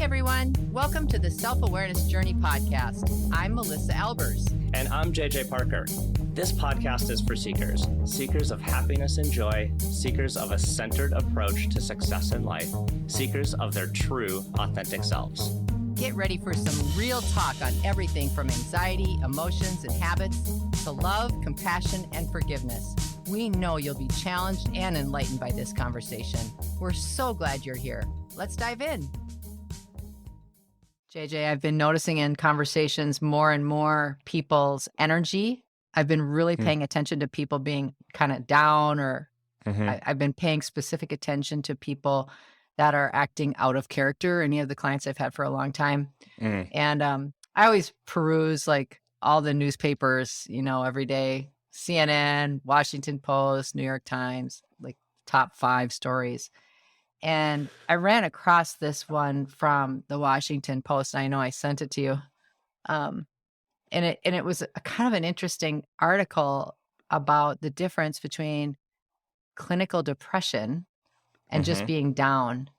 everyone. Welcome to the Self-Awareness Journey podcast. I'm Melissa Albers. And I'm JJ Parker. This podcast is for seekers, seekers of happiness and joy, seekers of a centered approach to success in life, seekers of their true, authentic selves. Get ready for some real talk on everything from anxiety, emotions, and habits to love, compassion, and forgiveness. We know you'll be challenged and enlightened by this conversation. We're so glad you're here. Let's dive in. JJ, I've been noticing in conversations more and more people's energy. I've been really paying attention to people being kind of down, or I've been paying specific attention to people that are acting out of character, any of the clients I've had for a long time. And I always peruse like all the newspapers, every day, CNN, Washington Post, New York Times, like top 5 stories. And I ran across this one from the Washington Post. I know I sent it to you. And it was a kind of an interesting article about the difference between clinical depression and just being down.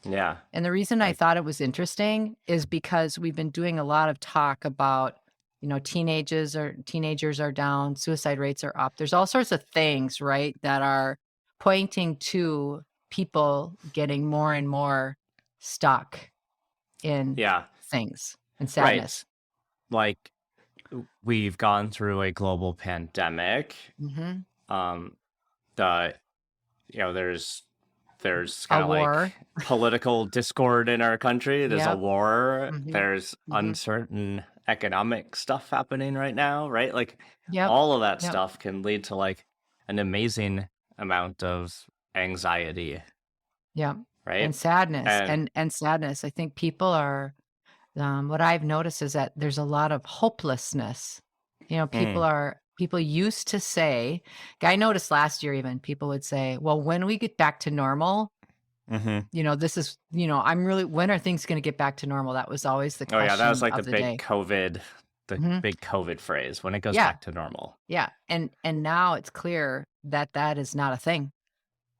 Yeah. And the reason I thought it was interesting is because we've been doing a lot of talk about, teenagers are down, suicide rates are up. There's all sorts of things, right, that are pointing to people getting more and more stuck in things and sadness. Right. Like we've gone through a global pandemic. There's kind of like political discord in our country. There's a war. There's uncertain economic stuff happening right now, right? Like all of that stuff can lead to like an amazing amount of anxiety. Yeah. Right. And sadness and sadness. I think people are, what I've noticed is that there's a lot of hopelessness. People used to say, I noticed last year even, people would say, well, when we get back to normal, this is, when are things going to get back to normal? That was always the question. Oh yeah, that was like the big day. COVID, big COVID phrase, when it goes back to normal. Yeah. And now it's clear that that is not a thing.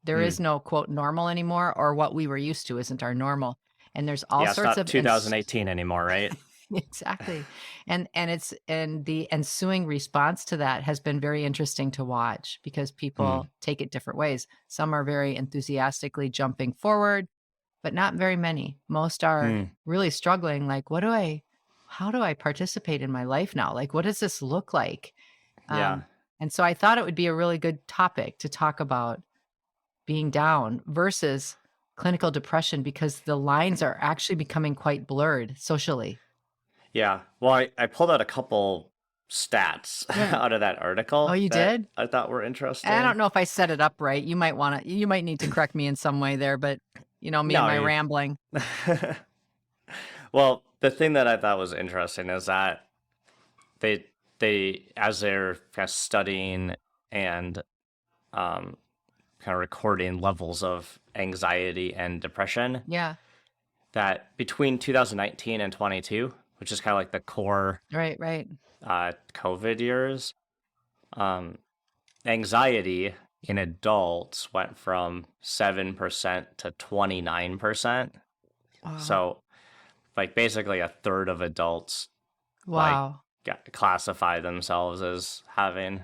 There is no quote normal anymore, or what we were used to isn't our normal. And there's all sorts it's not of 2018 anymore, right? Exactly. And the ensuing response to that has been very interesting to watch, because people take it different ways. Some are very enthusiastically jumping forward, but not very many. Most are really struggling. Like, how do I participate in my life now? Like, what does this look like? And so I thought it would be a really good topic to talk about being down versus clinical depression, because the lines are actually becoming quite blurred socially. Yeah. Well, I pulled out a couple stats out of that article. Oh, you did? I thought were interesting. I don't know if I set it up right. You might need to correct me in some way there, but and my rambling. Well, the thing that I thought was interesting is that they as they're kind of studying and kind of recording levels of anxiety and depression. Yeah. That between 2019 and 22, which is kind of like the core right. COVID years, anxiety in adults went from 7% to 29%. Wow. So like basically a third of adults classify themselves as having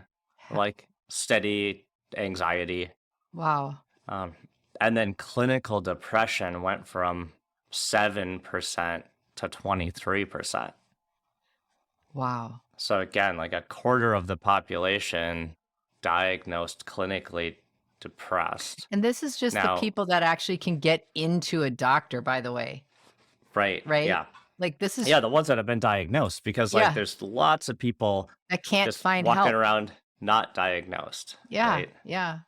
like steady anxiety. Wow. And then clinical depression went from 7% to 23%. Wow. So again, like a quarter of the population diagnosed clinically depressed. And this is just the people that actually can get into a doctor, by the way. Right. Yeah. Like this is the ones that have been diagnosed, because like there's lots of people that can't just find walking help around not diagnosed. Yeah. Right? Yeah.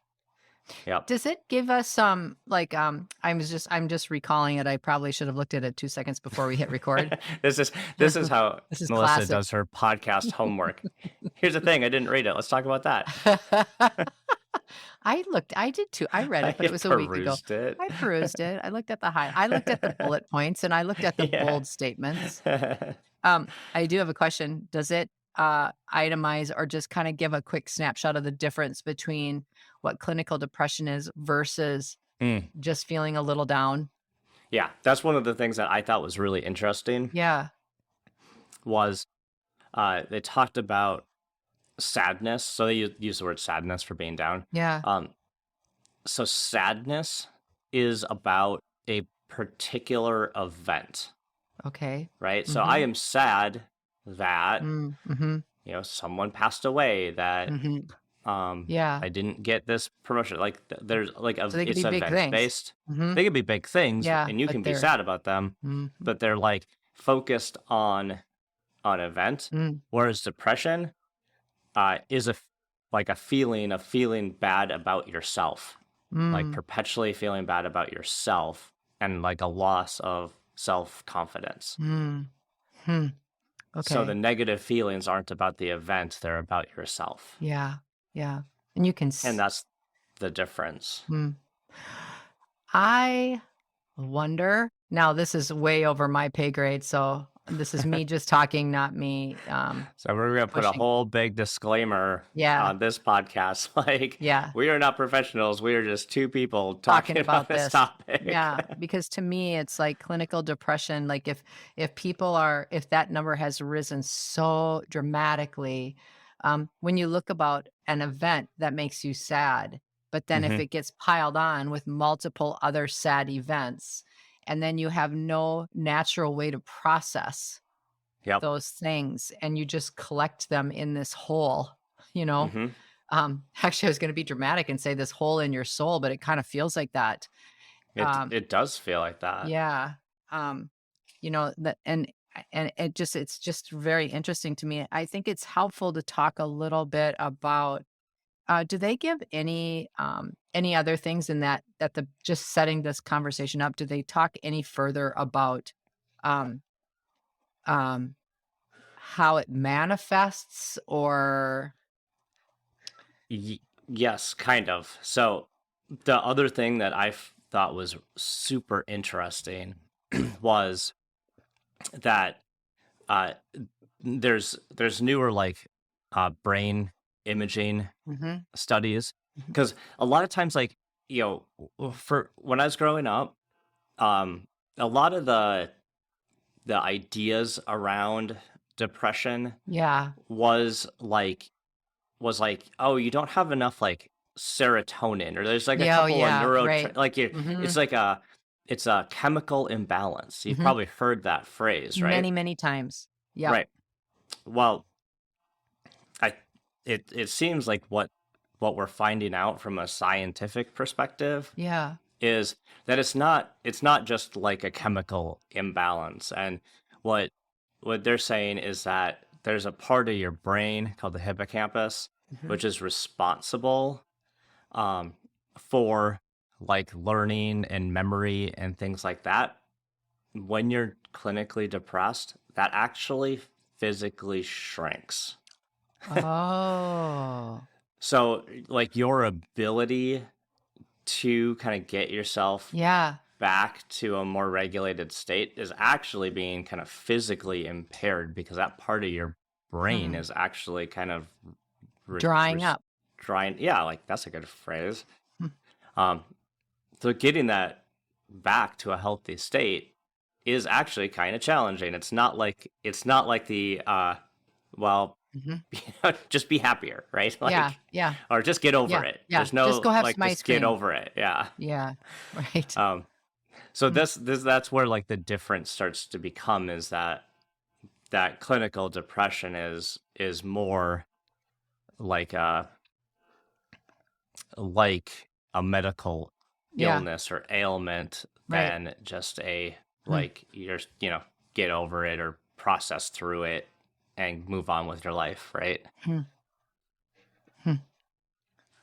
Yep. Does it give us some I'm just recalling it. I probably should have looked at it 2 seconds before we hit record. This is how This is Melissa classic. does her podcast homework. Here's the thing, I didn't read it. Let's talk about that. I did too. I read it, but it was a week ago. I perused it. I looked at the bullet points, and I looked at the bold statements. I do have a question. Does it itemize or just kind of give a quick snapshot of the difference between what clinical depression is versus just feeling a little down? Yeah, that's one of the things that I thought was really interesting. Yeah. Was they talked about sadness. So they use the word sadness for being down. Yeah. So sadness is about a particular event. Okay. Right. So I am sad that Mm-hmm. someone passed away, that Yeah. I didn't get this promotion. Like there's like So they could it's be big event things. based. They could be big things, Yeah, and you but can be they're sad about them, but they're like focused on event. Whereas depression is like a feeling of feeling bad about yourself, like perpetually feeling bad about yourself, and like a loss of self-confidence. So the Okay. negative feelings aren't about the event, they're about yourself. Yeah. Yeah. And you can And that's the difference. I wonder. Now, this is way over my pay grade, so this is me just talking, not me So we're going to put a whole big disclaimer on this podcast. Like, we are not professionals. We are just two people talking about this topic. Yeah, because to me, it's like clinical depression. Like if that number has risen so dramatically, when you look about an event that makes you sad, but then if it gets piled on with multiple other sad events, and then you have no natural way to process those things, and you just collect them in this hole, actually, I was going to be dramatic and say this hole in your soul, but it kind of feels like that. It does feel like that. Yeah. And it's just very interesting to me. I think it's helpful to talk a little bit about, do they give any other things in that the just setting this conversation up? Do they talk any further about um, how it manifests, or? Yes, kind of. So the other thing that I thought was super interesting was that there's newer like brain imaging studies, because a lot of times, like, for when I was growing up, a lot of the ideas around depression was like, oh, you don't have enough like serotonin, or there's like a couple of like it's a chemical imbalance. You've probably heard that phrase, right? Many times. Yeah. Right. Well, it seems like what we're finding out from a scientific perspective is that it's not just like a chemical imbalance. And what they're saying is that there's a part of your brain called the hippocampus, which is responsible for like learning and memory and things like that. When you're clinically depressed, that actually physically shrinks. Oh. So like your ability to kind of get yourself back to a more regulated state is actually being kind of physically impaired, because that part of your brain is actually kind of drying up. Yeah, like that's a good phrase. So getting that back to a healthy state is actually kind of challenging. It's not like the just be happier, right? Like, or just get over it. There's no just go have like some ice cream. Get over it. Yeah. Right. So that's where like the difference starts to become, is that clinical depression is more like a medical illness or ailment than just a like you're get over it or process through it and move on with your life, right?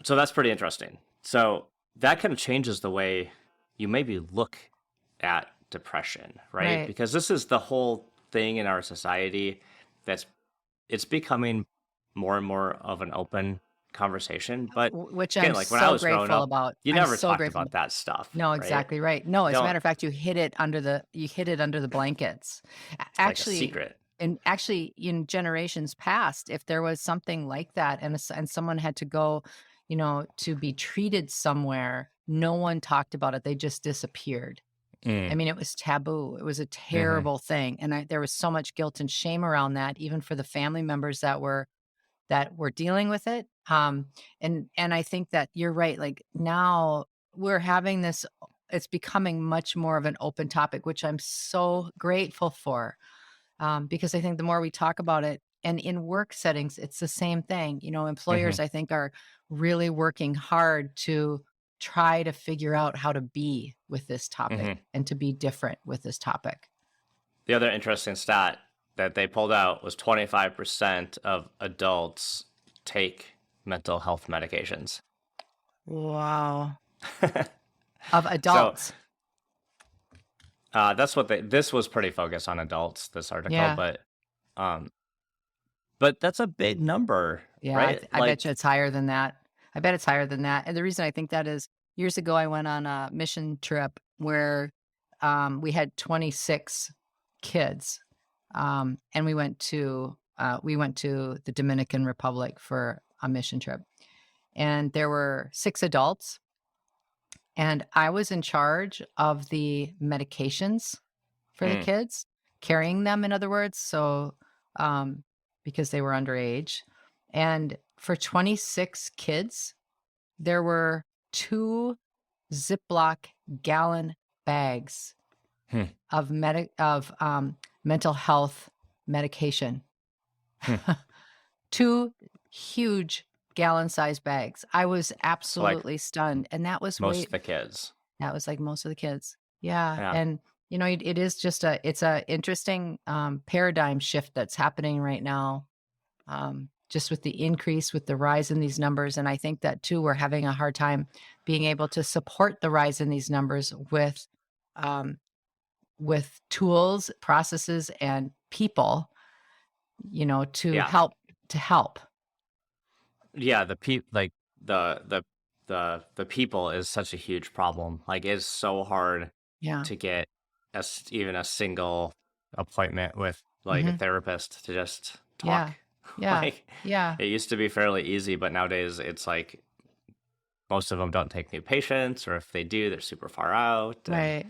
So that's pretty interesting. So that kind of changes the way you maybe look at depression, right? Because this is the whole thing in our society it's becoming more and more of an open conversation, but which again, I'm like when so I was grateful growing up, about. you I'm never so talked grateful about that stuff. No, right? exactly right. No, as a matter of fact, you hid it under the blankets. Actually, like a secret. And actually, in generations past, if there was something like that, and someone had to go, to be treated somewhere, no one talked about it. They just disappeared. I mean, it was taboo. It was a terrible thing, and there was so much guilt and shame around that, even for the family members that were dealing with it. And I think that you're right. Like now we're having this, it's becoming much more of an open topic, which I'm so grateful for. Because I think the more we talk about it, and in work settings, it's the same thing. Employers, I think, are really working hard to try to figure out how to be with this topic and to be different with this topic. The other interesting stat that they pulled out was 25% of adults take mental health medications. Wow. Of adults. So, this was pretty focused on adults, this article, but that's a big number, Yeah, right? I bet you it's higher than that. I bet it's higher than that. And the reason I think that is, years ago, I went on a mission trip where we had 26 kids, and we went to the Dominican Republic for a mission trip, and there were 6 adults, and I was in charge of the medications for the kids, carrying them, in other words. So, because they were underage. And for 26 kids, there were 2 Ziploc gallon bags of mental health medication. 2 huge gallon-sized bags. I was absolutely stunned, and that was most of the kids. That was like most of the kids. Yeah. And it is just it's a interesting paradigm shift that's happening right now. Just with the increase, with the rise in these numbers. And I think that too, we're having a hard time being able to support the rise in these numbers with tools, processes, and people, to help. Yeah, the people is such a huge problem. Like, it's so hard to get even a single appointment with like a therapist to just talk. Yeah. It used to be fairly easy, but nowadays it's like most of them don't take new patients, or if they do, they're super far out. Right.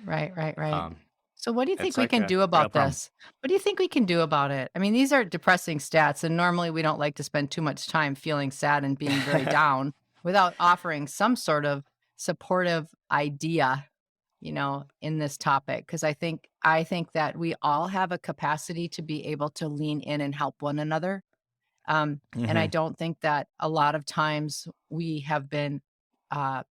So what do you think we can do about this? What do you think we can do about it? I mean, these are depressing stats, and normally we don't like to spend too much time feeling sad and being very down without offering some sort of supportive idea, in this topic. Because I think that we all have a capacity to be able to lean in and help one another. And I don't think that a lot of times we have been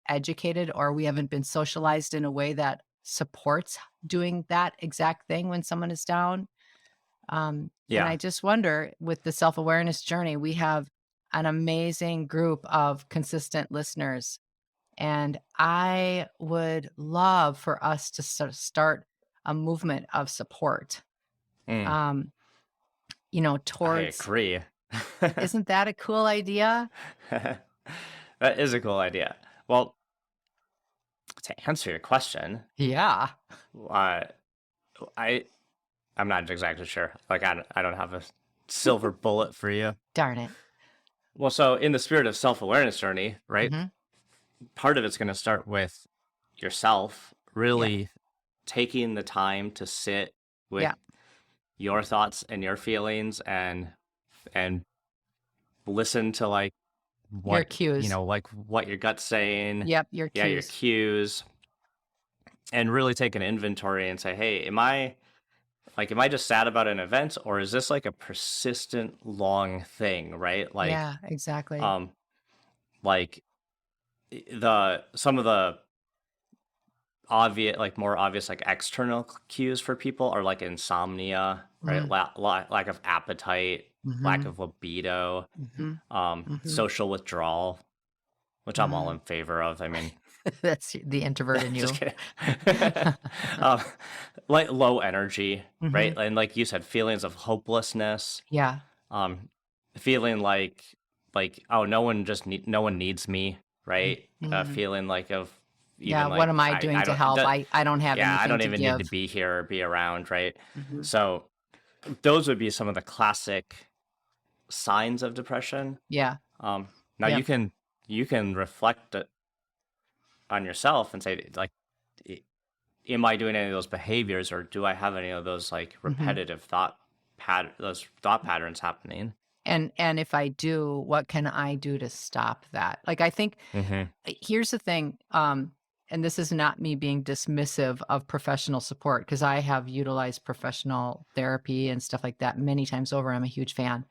educated, or we haven't been socialized in a way that supports doing that exact thing when someone is down. And I just wonder, with the self-awareness journey, we have an amazing group of consistent listeners. And I would love for us to start a movement of support. Towards. I agree. Isn't that a cool idea? That is a cool idea. Well, to answer your question, yeah, I'm not exactly sure. Like, I don't have a silver bullet for you. Darn it. Well, so in the spirit of self-awareness journey, right? Part of it's going to start with yourself really taking the time to sit with your thoughts and your feelings, and listen to like what your cues, like what your gut's saying. Yep, your cues. Your cues, and really take an inventory and say, hey, am I just sad about an event, or is this like a persistent long thing, right? Like, yeah, exactly. Like some of the obvious, like more obvious, like external cues for people are like insomnia, right? Lack of appetite, lack of libido, social withdrawal, which I'm all in favor of. I mean, that's the introvert in you. Just kidding. Like low energy, right? And like you said, feelings of hopelessness. Yeah. Feeling like oh, no one needs me, right? Feeling like what am I doing to help? I don't have anything I don't even to give. need to be here or be around, right? So those would be some of the classic signs of depression. Yeah. Now you can reflect on yourself and say, like, am I doing any of those behaviors, or do I have any of those like repetitive those thought patterns happening? And if I do, what can I do to stop that? Like, I think here's the thing, and this is not me being dismissive of professional support, because I have utilized professional therapy and stuff like that many times over. I'm a huge fan.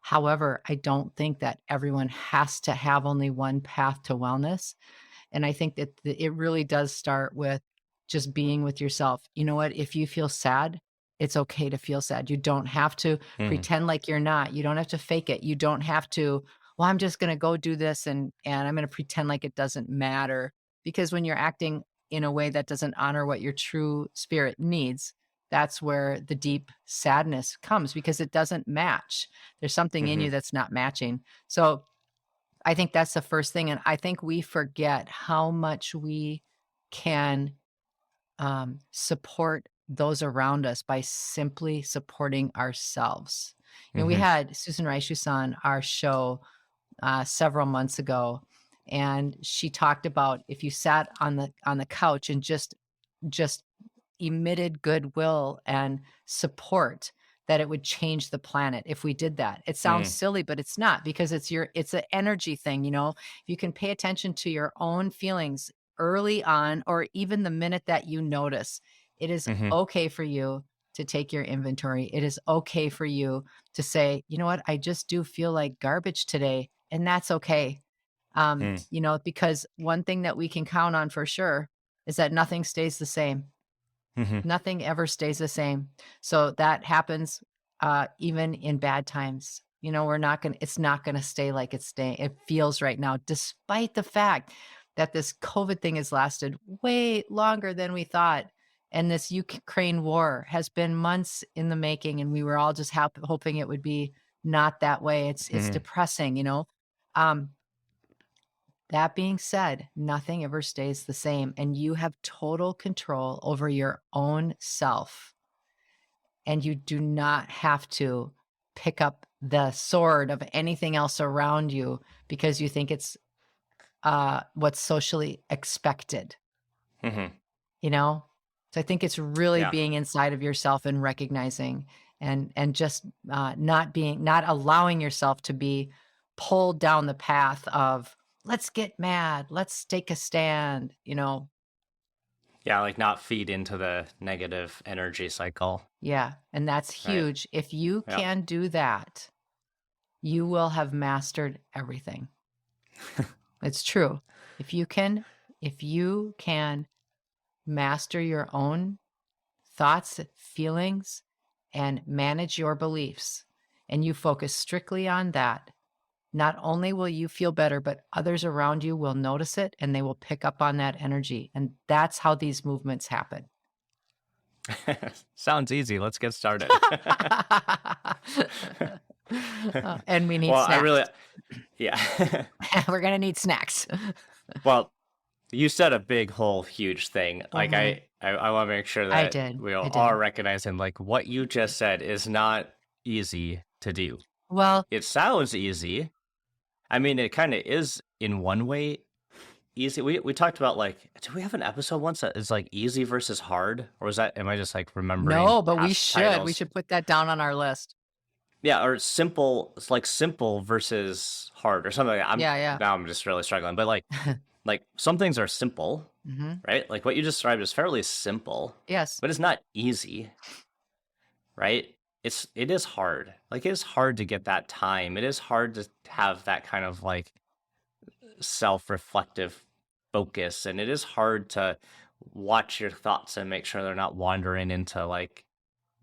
However, I don't think that everyone has to have only one path to wellness. And I think that it really does start with just being with yourself. You know what? If you feel sad, it's okay to feel sad. You don't have to pretend like you're not. You don't have to fake it. You don't have to, well, I'm just going to go do this and I'm going to pretend like it doesn't matter. Because when you're acting in a way that doesn't honor what your true spirit needs, that's where the deep sadness comes, because it doesn't match. There's something in you that's not matching. So I think that's the first thing. And I think we forget how much we can support those around us by simply supporting ourselves. You know, we had Susan Rice, who's on our show several months ago, and she talked about if you sat on the couch and just emitted goodwill and support, that it would change the planet if we did that. It sounds silly, but it's not, because it's an energy thing. You know, if you can pay attention to your own feelings early on, or even the minute that you notice, it is okay for you to take your inventory. It is okay for you to say, you know what, I just do feel like garbage today. And that's okay. You know, because one thing that we can count on for sure is that nothing stays the same. Nothing ever stays the same. So that happens even in bad times. You know, it's not gonna stay like it feels right now, despite the fact that this COVID thing has lasted way longer than we thought. And this Ukraine war has been months in the making, and we were all just hoping it would be not that way. It's depressing, you know. That being said, nothing ever stays the same, and you have total control over your own self. And you do not have to pick up the sword of anything else around you because you think it's what's socially expected. You know? So I think it's really being inside of yourself and recognizing and just not allowing yourself to be pulled down the path of, let's get mad, let's take a stand, you know? Yeah, like not feed into the negative energy cycle. Yeah, and that's huge. Right? If you can do that, you will have mastered everything. It's true. If you can master your own thoughts, feelings, and manage your beliefs, and you focus strictly on that, not only will you feel better, but others around you will notice it and they will pick up on that energy. And that's how these movements happen. Sounds easy. Let's get started. And we need snacks. Yeah. We're going to need snacks. Well, you said a big, whole, huge thing. Like I want to make sure that we are recognizing, like, what you just said is not easy to do. Well, it sounds easy. I mean, it kind of is in one way easy. We talked about, like, do we have an episode once that is like easy versus hard, or was that? Am I just like remembering? No, but we should. Titles? We should put that down on our list. Yeah, or simple. It's like simple versus hard, or something like that. Yeah. Now I'm just really struggling, but like, like some things are simple, right? Like what you described is fairly simple. Yes, but it's not easy, right? It is hard. Like, it is hard to get that time. It is hard to have that kind of like self-reflective focus, and it is hard to watch your thoughts and make sure they're not wandering into like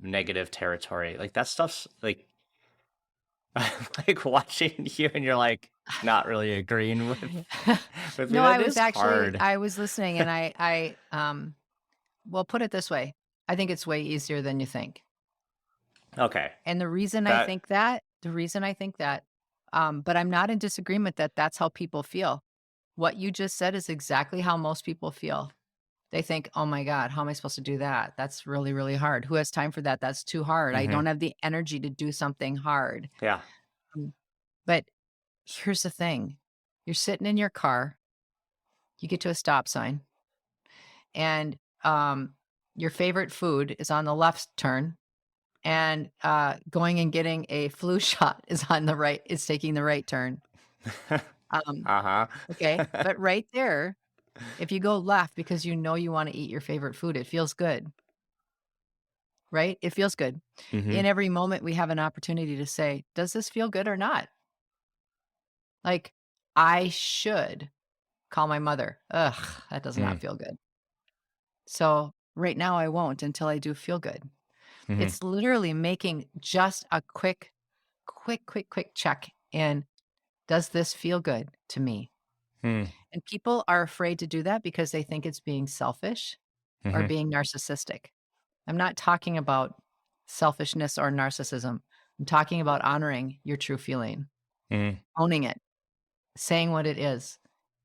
negative territory. Like that stuff's like like watching you and you're like not really agreeing with no, I was listening, and I well, put it this way. I think it's way easier than you think. Okay. And the reason I think that, but I'm not in disagreement that that's how people feel. What you just said is exactly how most people feel. They think, oh my God, how am I supposed to do that? That's really, really hard. Who has time for that? That's too hard. I don't have the energy to do something hard. Yeah. But here's the thing. You're sitting in your car, you get to a stop sign, and your favorite food is on the left turn, and going and getting a flu shot is taking the right turn. Uh-huh. Okay, but right there, if you go left because you know you want to eat your favorite food, it feels good, right? It feels good. In every moment, we have an opportunity to say, does this feel good or not? Like, I should call my mother. Ugh, that does not feel good. So right now I won't until I do feel good. It's literally making just a quick check in. Does this feel good to me? And people are afraid to do that because they think it's being selfish or being narcissistic. I'm not talking about selfishness or narcissism. I'm talking about honoring your true feeling, owning it, saying what it is.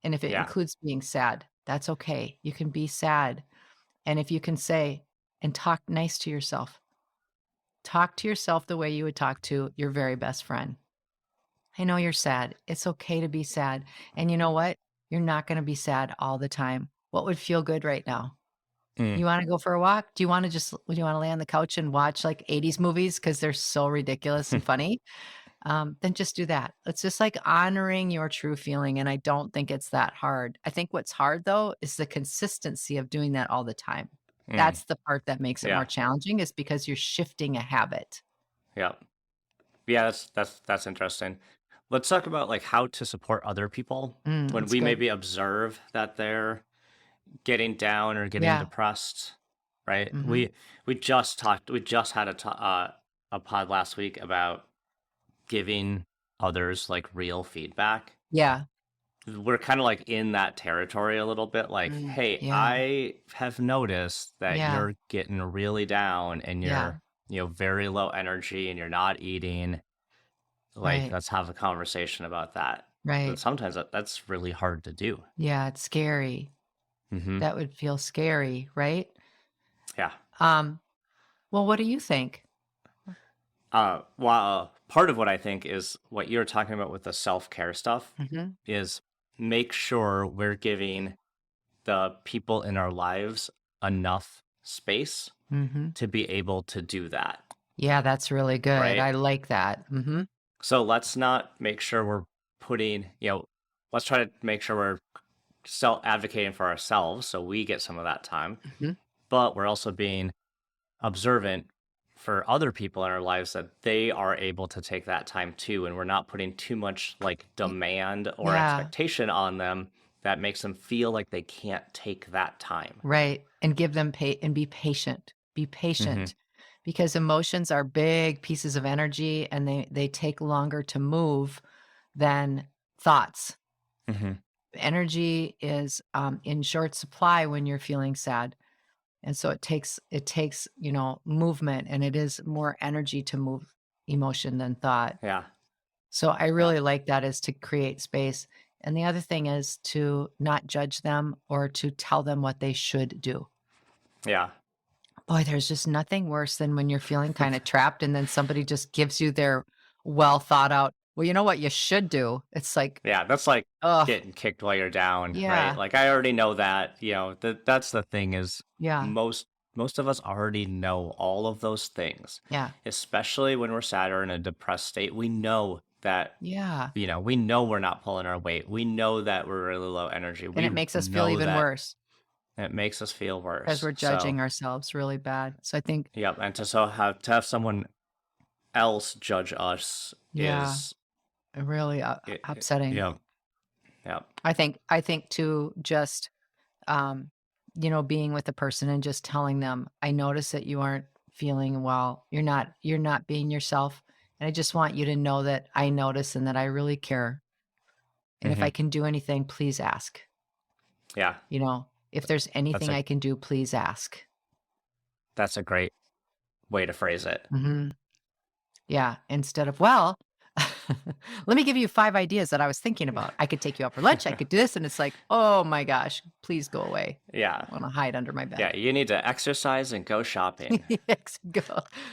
And if it Yeah. includes being sad, that's okay. You can be sad. And if you can say and talk nice to yourself, talk to yourself the way you would talk to your very best friend. I know you're sad. It's okay to be sad. And you know what? You're not going to be sad all the time. What would feel good right now? You wanna go for a walk? Do you wanna lay on the couch and watch, like, 80s movies because 'cause they're so ridiculous and funny? Then just do that. It's just, like, honoring your true feeling, and I don't think it's that hard. I think what's hard, though, is the consistency of doing that all the time. That's the part that makes it more Yeah. challenging is because you're shifting a habit. Yeah. Yeah, that's interesting. Let's talk about like how to support other people when That's we good. maybe observe that they're getting down or getting Yeah. depressed, right? Mhm. We just had a pod last week about giving others like real feedback. Yeah. We're kind of like in that territory a little bit like, hey, Yeah. I have noticed that Yeah. you're getting really down and Yeah. you're, very low energy and you're not eating. Like, Right. let's have a conversation about that. But Right. sometimes that's really hard to do. Yeah, it's scary. Hmm. That would feel scary, right? Yeah. Um, well, what do you think? Well, part of what I think is what you're talking about with the self-care stuff Mhm. is make sure we're giving the people in our lives enough space Mhm. to be able to do that, Yeah, that's really good. right? I like that. Mhm. So let's not make sure we're putting, let's try to make sure we're self advocating for ourselves so we get some of that time, Mhm. but we're also being observant for other people in our lives that they are able to take that time too. And we're not putting too much like Y demand or Yeah, expectation on them that makes them feel like they can't take that time. right, and give them and be patient. Be Hmm. patient because emotions are big pieces of energy and they take longer to move than thoughts. Hmm. Energy is, in short supply when you're feeling sad, and so it takes, movement, and it is more energy to move emotion than thought. Yeah. So I Yeah. really like that is to create space. And the other thing is to not judge them or to tell them what they should do. Yeah. Boy, there's just nothing worse than when you're feeling kind of trapped and then somebody just gives you their well thought out, well, you know what you should do? It's like, Yeah. That's like oh, getting kicked while you're down, right? yeah, Like I already know that, that's the thing is yeah, most of us already know all of those things, yeah, especially when we're sad or in a depressed state. We know that, yeah. we know we're not pulling our weight. We know that we're really low energy. And We it makes us feel know even that worse it makes us feel because worse. we're So, judging ourselves really bad. So I think, yep. And to have someone else judge us yeah, is, really upsetting. yeah, yeah. I think too, just um, being with a person and just telling them, I notice that you aren't feeling well. You're not being yourself. And I just want you to know that I notice and that I really care. And if I Hmm. can do anything, please ask. Yeah. If there's That's anything a I can do, please ask. that's a great way to phrase it. Hmm. Yeah. Instead of, well, let me give you 5 ideas that I was thinking about. I could take you out for lunch. I could do this. And it's like, oh my gosh, please go away. Yeah. I want to hide under my Yeah, bed. you need to exercise and go shopping. Yes, go.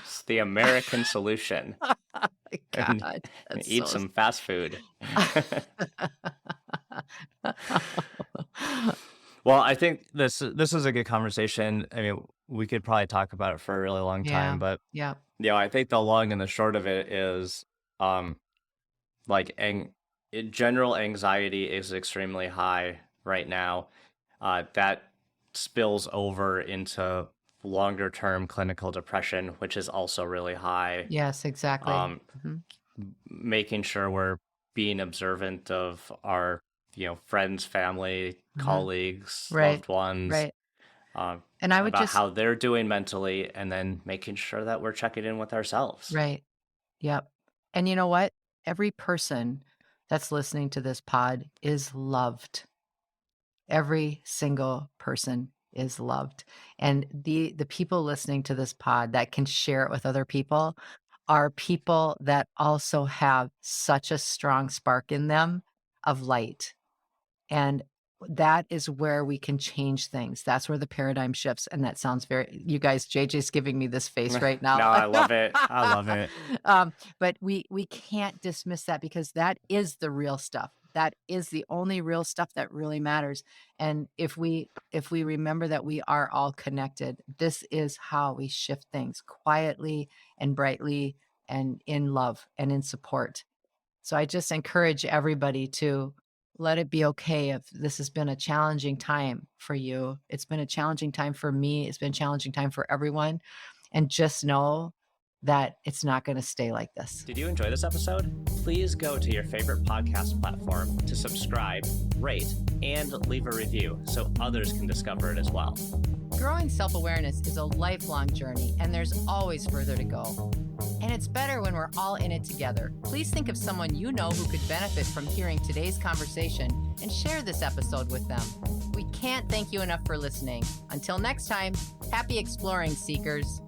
It's the American solution. Oh my And god, that's eat so some fast food. Well, I think this is a good conversation. I mean, we could probably talk about it for a really long time, but I think the long and the short of it is, like general anxiety is extremely high right now. That spills over into longer term clinical depression, which is also really high. Yes, exactly. Making sure we're being observant of our, friends, family, colleagues, loved ones. Right. And I would about how they're doing mentally, and then making sure that we're checking in with ourselves. Right. Yep. And you know what? Every person that's listening to this pod is loved. Every single person is loved. And the people listening to this pod that can share it with other people are people that also have such a strong spark in them of light. And that is where we can change things. That's where the paradigm shifts. And that sounds you guys, JJ's giving me this face right now. No, I love it. I love it. But we can't dismiss that, because that is the real stuff. That is the only real stuff that really matters. And if we remember that we are all connected, this is how we shift things quietly and brightly and in love and in support. So I just encourage everybody to let it be okay if this has been a challenging time for you. It's been a challenging time for me. It's been a challenging time for everyone. And just know that it's not going to stay like this. Did you enjoy this episode? Please go to your favorite podcast platform to subscribe, rate, and leave a review so others can discover it as well. Growing self-awareness is a lifelong journey, and there's always further to go. And it's better when we're all in it together. Please think of someone you know who could benefit from hearing today's conversation and share this episode with them. We can't thank you enough for listening. Until next time, happy exploring, seekers.